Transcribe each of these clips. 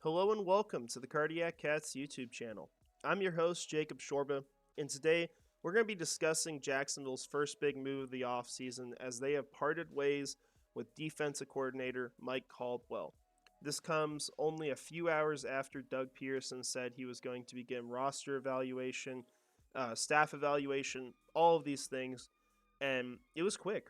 Hello and welcome to the Cardiac Cats YouTube channel. I'm your host, Jacob Shorba, and today we're going to be discussing Jacksonville's first big move of the offseason as they have parted ways with defensive coordinator Mike Caldwell. This comes only a few hours after Doug Pederson said he was going to begin roster evaluation, staff evaluation, all of these things, and it was quick.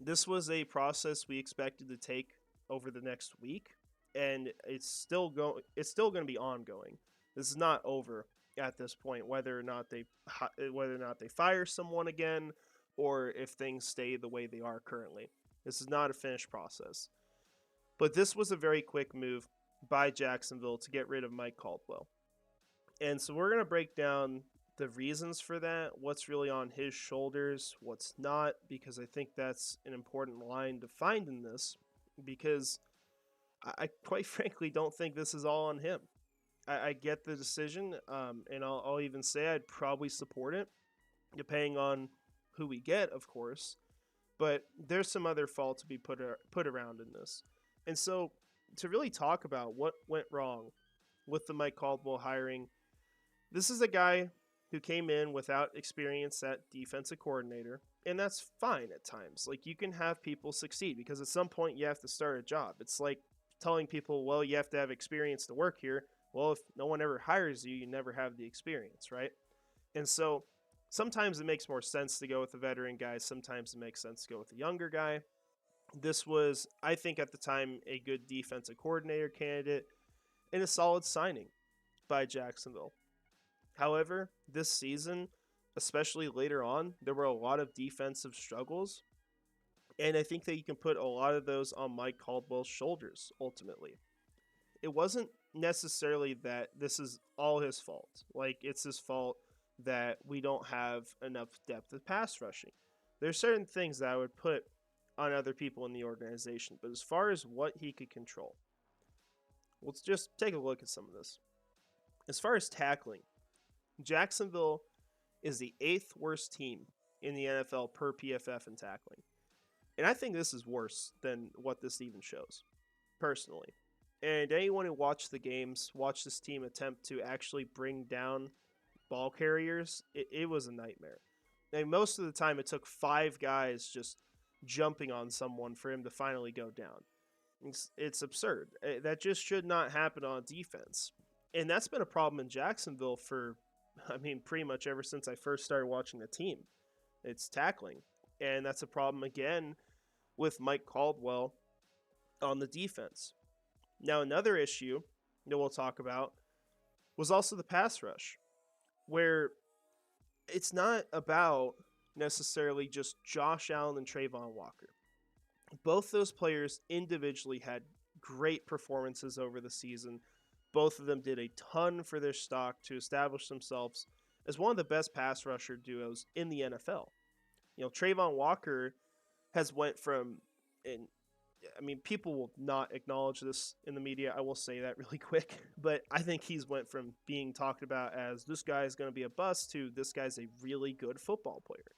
This was a process we expected to take over the next week, and it's still going to be ongoing. This is not over at this point, whether or not they fire someone again or if things stay the way they are currently. This is not a finished process. But this was a very quick move by Jacksonville to get rid of Mike Caldwell. And so we're going to break down the reasons for that, what's really on his shoulders, what's not, because I think that's an important line to find in this, because I quite frankly don't think this is all on him. I get the decision, and I'll even say I'd probably support it, depending on who we get, of course. But there's some other fault to be put around in this. And so to really talk about what went wrong with the Mike Caldwell hiring, this is a guy who came in without experience at defensive coordinator, and that's fine at times. Like, you can have people succeed because at some point you have to start a job. It's like telling people, well, you have to have experience to work here. Well, if no one ever hires you, you never have the experience, right? And so sometimes it makes more sense to go with a veteran guy. Sometimes it makes sense to go with a younger guy. This was, I think at the time, a good defensive coordinator candidate and a solid signing by Jacksonville. However, this season, especially later on, there were a lot of defensive struggles. And I think that you can put a lot of those on Mike Caldwell's shoulders, ultimately. It wasn't necessarily that this is all his fault. Like, it's his fault that we don't have enough depth of pass rushing. There's certain things that I would put on other people in the organization. But as far as what he could control, let's just take a look at some of this. As far as tackling, Jacksonville is the 8th worst team in the NFL per PFF in tackling. And I think this is worse than what this even shows, personally. And anyone who watched the games, watched this team attempt to actually bring down ball carriers, it was a nightmare. And most of the time, it took 5 guys just jumping on someone for him to finally go down. It's absurd. That just should not happen on defense. And that's been a problem in Jacksonville for, pretty much ever since I first started watching the team. It's tackling. And that's a problem, again, with Mike Caldwell on the defense. Now, another issue that we'll talk about was also the pass rush, where it's not about necessarily just Josh Allen and Trayvon Walker. Both those players individually had great performances over the season. Both of them did a ton for their stock to establish themselves as one of the best pass rusher duos in the NFL. Trayvon Walker has went from, and people will not acknowledge this in the media. I will say that really quick, but I think he's went from being talked about as this guy is going to be a bust to this guy's a really good football player.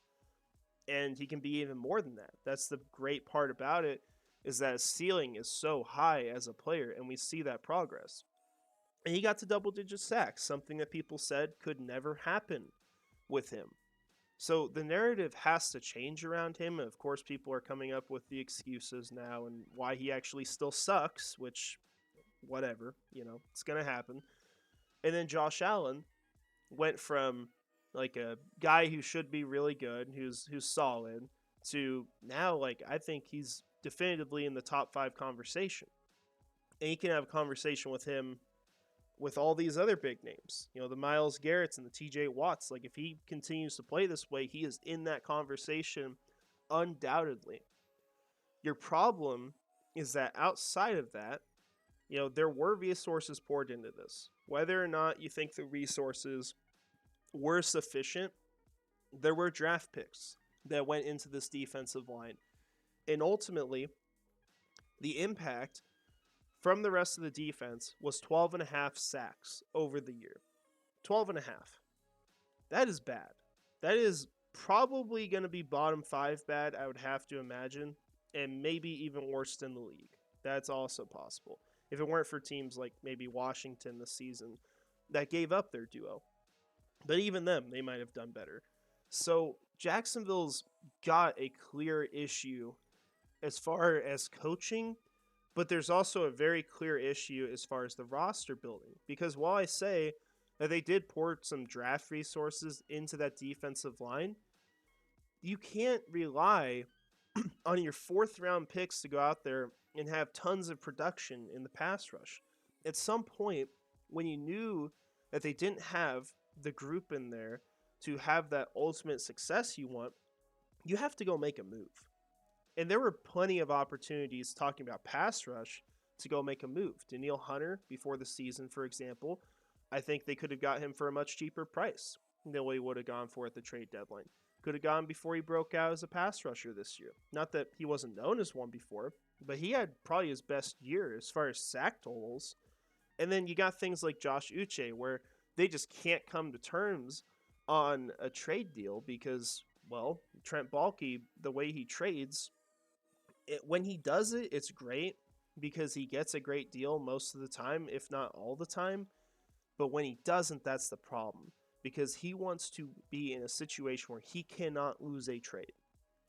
And he can be even more than that. That's the great part about it, is that his ceiling is so high as a player, and we see that progress. And he got to double-digit sacks, something that people said could never happen with him. So the narrative has to change around him. And of course, people are coming up with the excuses now and why he actually still sucks, which, whatever, it's going to happen. And then Josh Allen went from like a guy who should be really good, who's solid, to now, like, I think he's definitively in the top 5 conversation. And you can have a conversation with him with all these other big names, the Myles Garretts and the TJ Watts. Like, if he continues to play this way, he is in that conversation undoubtedly. Your problem is that outside of that, there were resources poured into this. Whether or not you think the resources were sufficient, there were draft picks that went into this defensive line. And ultimately, the impact from the rest of the defense was 12.5 sacks over the year. 12.5. That is bad. That is probably going to be bottom 5 bad, I would have to imagine, and maybe even worse than the league. That's also possible. if it weren't for teams like maybe Washington this season that gave up their duo. But even them, they might have done better. So Jacksonville's got a clear issue as far as coaching, but there's also a very clear issue as far as the roster building. Because while I say that they did pour some draft resources into that defensive line, you can't rely on your fourth round picks to go out there and have tons of production in the pass rush. At some point, when you knew that they didn't have the group in there to have that ultimate success you want, you have to go make a move. And there were plenty of opportunities talking about pass rush to go make a move. Danielle Hunter, before the season, for example, I think they could have got him for a much cheaper price than what he would have gone for at the trade deadline. Could have gone before he broke out as a pass rusher this year. Not that he wasn't known as one before, but he had probably his best year as far as sack totals. And then you got things like Josh Uche, where they just can't come to terms on a trade deal because, well, Trent Baalke, the way he trades, when he does it, it's great because he gets a great deal most of the time, if not all the time. But when he doesn't, that's the problem, because he wants to be in a situation where he cannot lose a trade.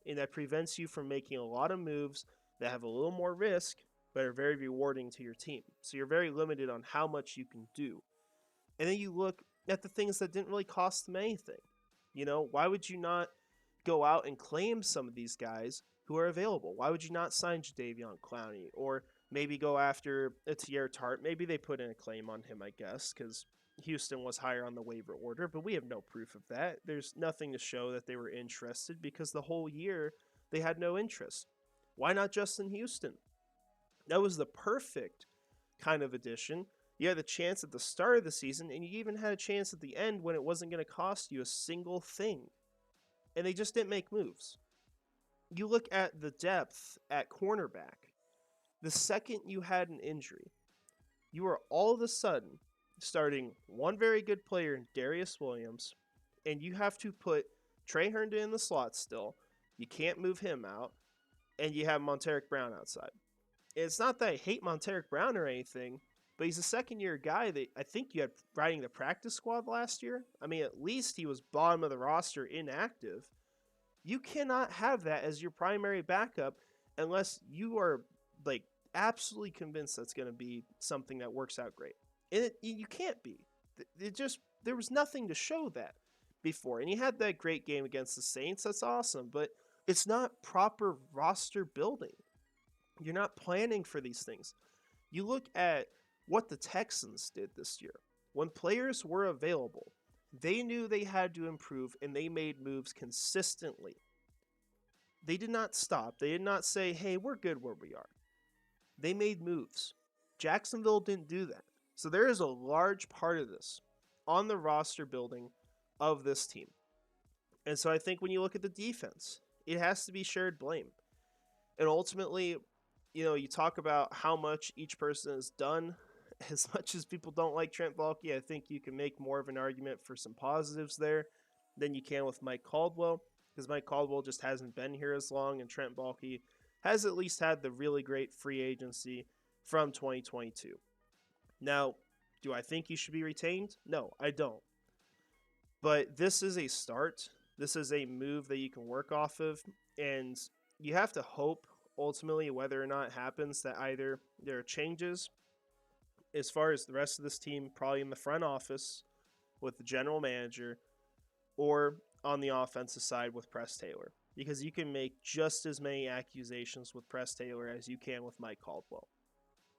And that prevents you from making a lot of moves that have a little more risk, but are very rewarding to your team. So you're very limited on how much you can do. And then you look at the things that didn't really cost them anything. You know, why would you not go out and claim some of these guys who are available? Why would you not sign Jadeveon Clowney, or maybe go after a Teair Tart? Maybe they put in a claim on him, I guess, because Houston was higher on the waiver order, but we have no proof of that. There's nothing to show that they were interested because the whole year they had no interest. Why not Justin Houston? That was the perfect kind of addition. You had the chance at the start of the season, and you even had a chance at the end when it wasn't going to cost you a single thing. And they just didn't make moves. You look at the depth at cornerback. The second you had an injury, you were all of a sudden starting one very good player in Darius Williams, and you have to put Trey Herndon in the slot still. You can't move him out, and you have Monteric Brown outside. It's not that I hate Monteric Brown or anything, but he's a second-year guy that I think you had riding the practice squad last year. I mean, at least he was bottom of the roster, inactive. You cannot have that as your primary backup unless you are like absolutely convinced that's going to be something that works out great. And you can't be. There was nothing to show that before. And he had that great game against the Saints. That's awesome. But it's not proper roster building. You're not planning for these things. You look at what the Texans did this year. When players were available, they knew they had to improve, and they made moves consistently. They did not stop. They did not say, hey, we're good where we are. They made moves. Jacksonville didn't do that. So there is a large part of this on the roster building of this team. And so I think when you look at the defense, it has to be shared blame. And ultimately, you know, you talk about how much each person has done. As much as people don't like Trent Baalke, I think you can make more of an argument for some positives there than you can with Mike Caldwell, because Mike Caldwell just hasn't been here as long, and Trent Baalke has at least had the really great free agency from 2022. Now, do I think he should be retained? No, I don't. But this is a start. This is a move that you can work off of, and you have to hope ultimately, whether or not it happens, that either there are changes as far as the rest of this team, probably in the front office with the general manager, or on the offensive side with Press Taylor. Because you can make just as many accusations with Press Taylor as you can with Mike Caldwell.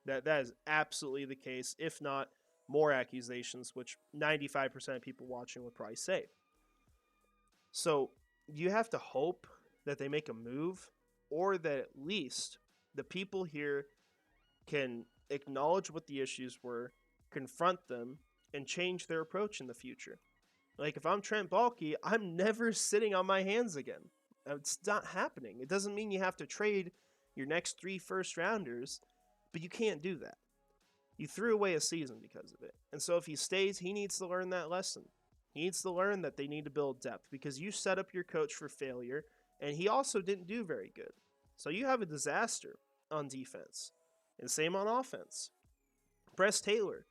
That is absolutely the case, if not more accusations, which 95% of people watching would probably say. So you have to hope that they make a move, or that at least the people here can acknowledge what the issues were, confront them, and change their approach in the future. Like, if I'm Trent Baalke, I'm never sitting on my hands again. It's not happening. It doesn't mean you have to trade your next 3 first-rounders, but you can't do that. You threw away a season because of it. And so if he stays, he needs to learn that lesson. He needs to learn that they need to build depth, because you set up your coach for failure, and he also didn't do very good. So you have a disaster on defense. And same on offense. Press Taylor.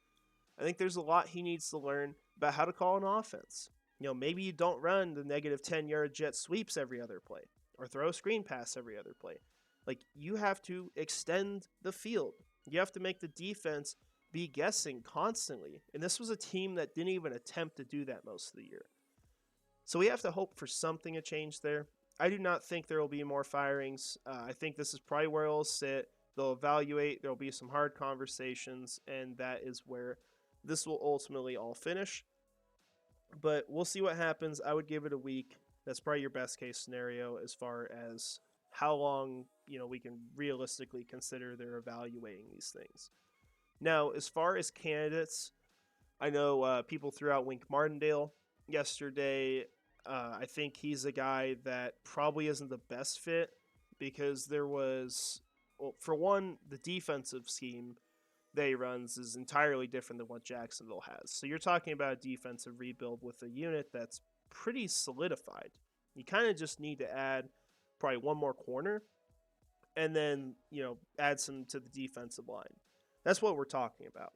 I think there's a lot he needs to learn about how to call an offense. Maybe you don't run the negative 10-yard jet sweeps every other play or throw a screen pass every other play. Like, you have to extend the field. You have to make the defense be guessing constantly. And this was a team that didn't even attempt to do that most of the year. So we have to hope for something to change there. I do not think there will be more firings. I think this is probably where it'll sit. They'll evaluate. There will be some hard conversations, and that is where this will ultimately all finish. But we'll see what happens. I would give it a week. That's probably your best case scenario as far as how long we can realistically consider they're evaluating these things. Now, as far as candidates, I know people threw out Wink Martindale yesterday. I think he's a guy that probably isn't the best fit because there was, well, for one, the defensive scheme that he runs is entirely different than what Jacksonville has. So you're talking about a defensive rebuild with a unit that's pretty solidified. You kind of just need to add probably one more corner and then, add some to the defensive line. That's what we're talking about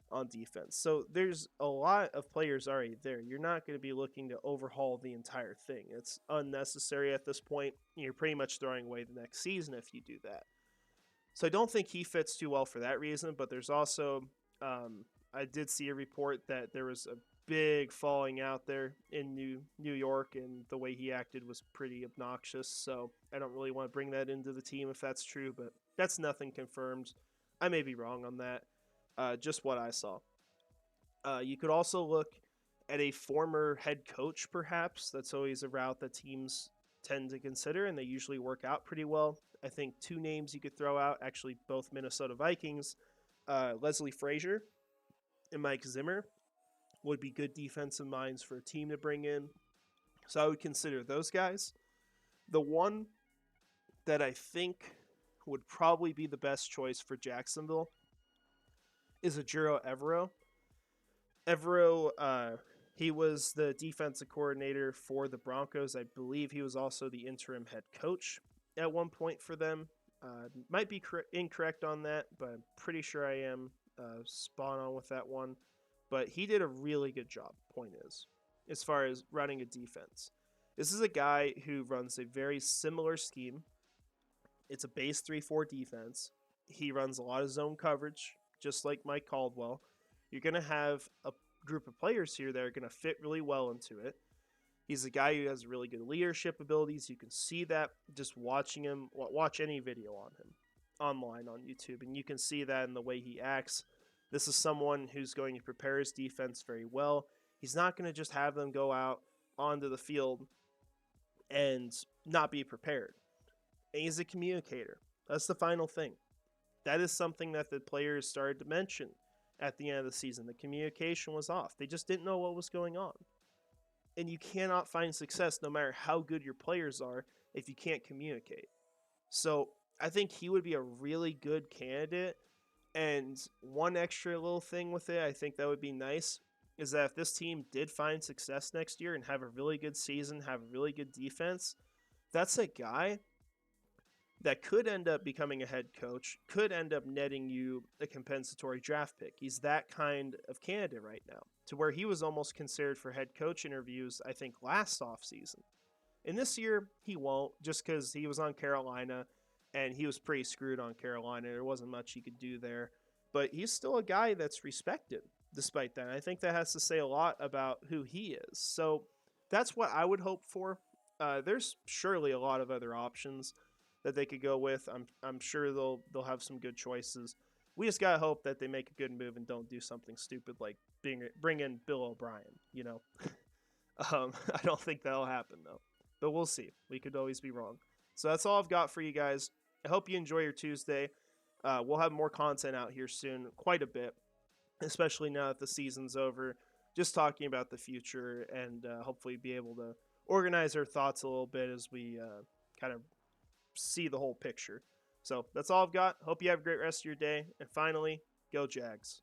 on defense. So there's a lot of players already there. You're not going to be looking to overhaul the entire thing. It's unnecessary at this point. You're pretty much throwing away the next season if you do that. So I don't think he fits too well for that reason, but there's also, I did see a report that there was a big falling out there in New York, and the way he acted was pretty obnoxious. So I don't really want to bring that into the team if that's true, but that's nothing confirmed. I may be wrong on that. Just what I saw. You could also look at a former head coach, perhaps. That's always a route that teams tend to consider, and they usually work out pretty well. I think two names you could throw out, actually both Minnesota Vikings, Leslie Frazier and Mike Zimmer would be good defensive minds for a team to bring in. So I would consider those guys. The one that I think would probably be the best choice for Jacksonville is Ejiro Evero. Evero, he was the defensive coordinator for the Broncos. I believe he was also the interim head coach at one point for them. Might be incorrect on that, but I'm pretty sure I am spot on with that one. But he did a really good job, point is, as far as running a defense. This is a guy who runs a very similar scheme. It's a base 3-4 defense. He runs a lot of zone coverage, just like Mike Caldwell. You're going to have a group of players here that are going to fit really well into it. He's a guy who has really good leadership abilities. You can see that just watching him. Watch any video on him online on YouTube, and you can see that in the way he acts. This is someone who's going to prepare his defense very well. He's not going to just have them go out onto the field and not be prepared. And he's a communicator. That's the final thing. That is something that the players started to mention at the end of the season. The communication was off. They just didn't know what was going on. And you cannot find success no matter how good your players are if you can't communicate. So I think he would be a really good candidate. And one extra little thing with it, I think that would be nice, is that if this team did find success next year and have a really good season, have a really good defense, that's a guy that could end up becoming a head coach, could end up netting you a compensatory draft pick. He's that kind of candidate right now, to where he was almost considered for head coach interviews, I think, last offseason. And this year, he won't, just because he was on Carolina, and he was pretty screwed on Carolina. There wasn't much he could do there. But he's still a guy that's respected despite that. I think that has to say a lot about who he is. So that's what I would hope for. There's surely a lot of other options that they could go with. I'm sure they'll have some good choices. We just gotta hope that they make a good move and don't do something stupid like bring in Bill O'Brien. I don't think that'll happen though. But we'll see. We could always be wrong. So that's all I've got for you guys. I hope you enjoy your Tuesday. We'll have more content out here soon, quite a bit, especially now that the season's over. Just talking about the future and hopefully be able to organize our thoughts a little bit as we kind of see the whole picture. So that's all I've got. Hope you have a great rest of your day. And finally, go Jags.